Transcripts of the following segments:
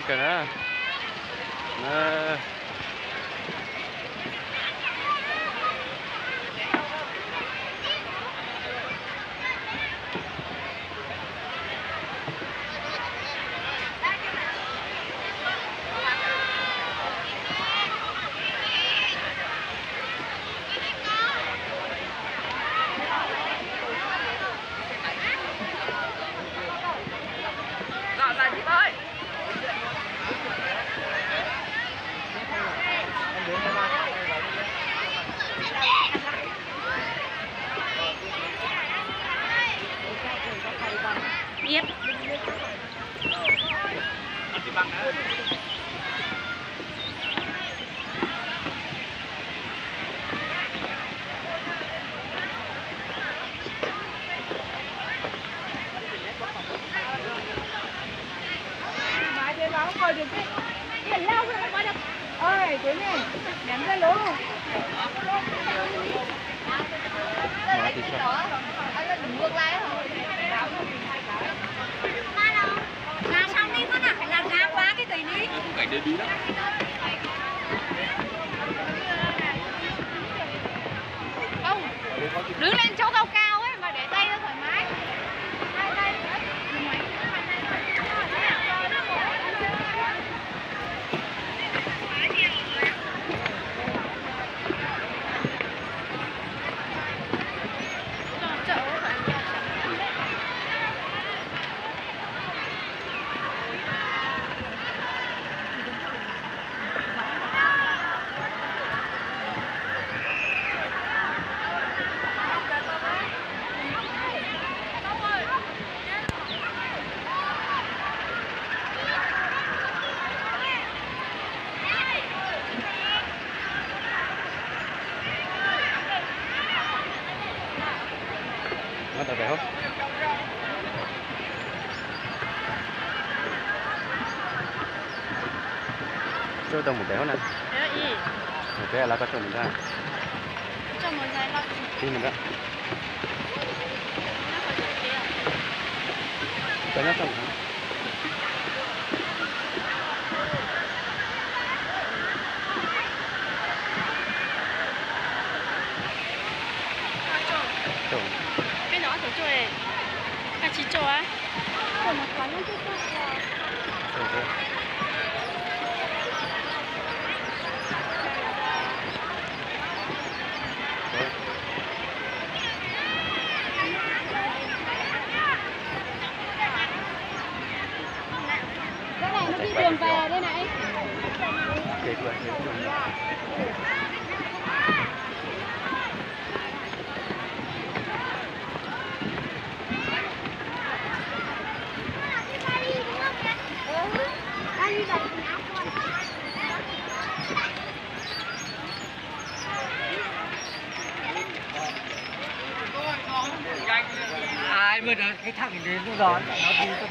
kìa đó. Nó... Biết. Không coi được cái biển lao không coi được. Ơi, thế này, nhắn ra lố. Ngược lại rồi. Làm xong đi con ạ, phải làm ra quá cái gì đi. Cảnh đây bí lắm. Không, đứng lên chỗ cao cao ấy mà để tay nó thoải mái. Đây. Nó đẹp không? Cho tao một đéo này. Một cái là có cho mình ra. Cho một giây thôi. Đi mình ra. Cái nó xong. Cái nó thử chơi này. Cái chị chơi á. Rồi một quán nó chút chút. Cái này nó đi đường về đây này. Kịp rồi. Ai mà nó cái thằng đến nó đón nó đi tầm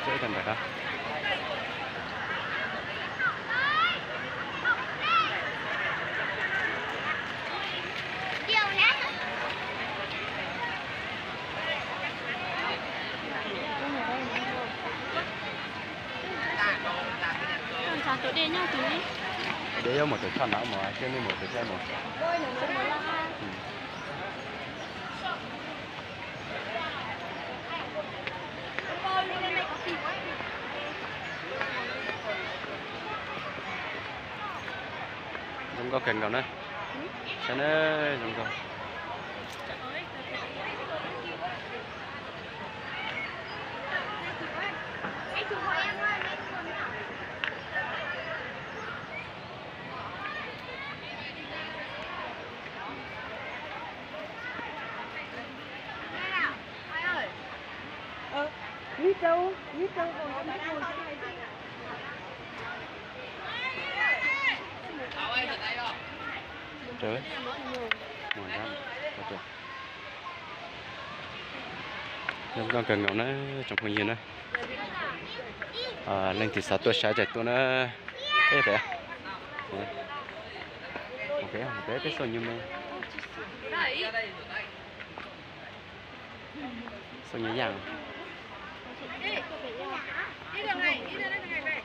Chơi thành vậy hả? Chào tụi đi nhau tí. Để một cái khăn áo mà trên đây một cái xe một. Không có kèn cầu nữa. Sao nó không có. Ít đâu rồi trời ngon lắm con cần ngậu nó trong phòng nhiên đó lên thì sao tôi sẽ chạy tôi nó thế vậy ok cái số như này số như dạng Đi đường này, đi đường này về.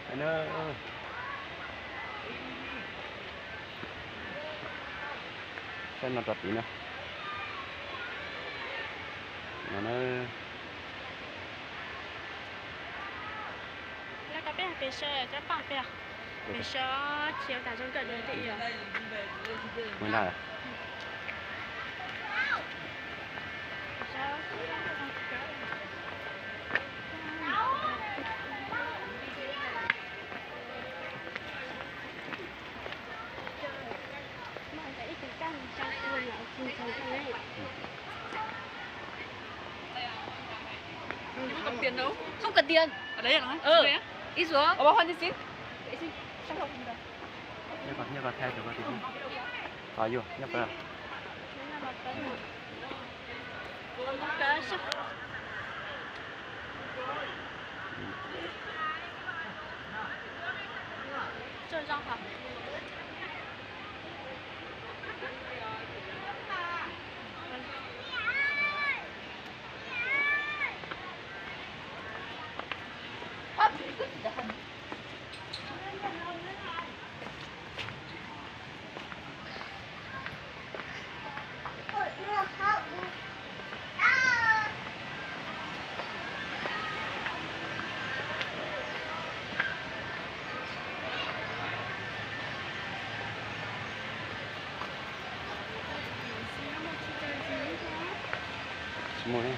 anh ơi xem nó trật tí nữa nó Là cái bên phía sau cái bằng phía sau chiều tại trong cận thì mới đây không cần tiền đâu. Không cần tiền. Ở đấy hả? Ừ. Đi xuống. Ở bao khoan đi xin. Để xin. Chắc không được. nhớ vào theo cho con tí vào vô nhấp vào这张好。mua đi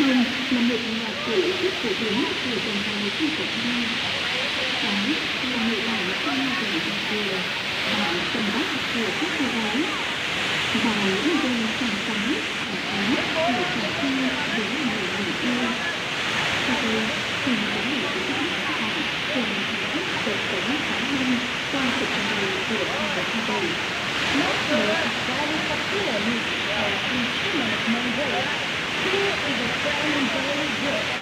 Mông là một nhạc cụ rất phổ biến ở đồng bào dân tộc Mông. Đó là người bản trong vùng nhà chùa và tầm vóc của các cô gái. Vào những đêm trăng sáng và ấm để trò chơi với người người yêu. Sau đây, xin mời quý vị và các bạn cùng thưởng thức cuộc sống cá nhân qua sự trình bày của Hà Gia Bồng. Most Valley Capillion, and instrument Mongolia. Here is a sound very good.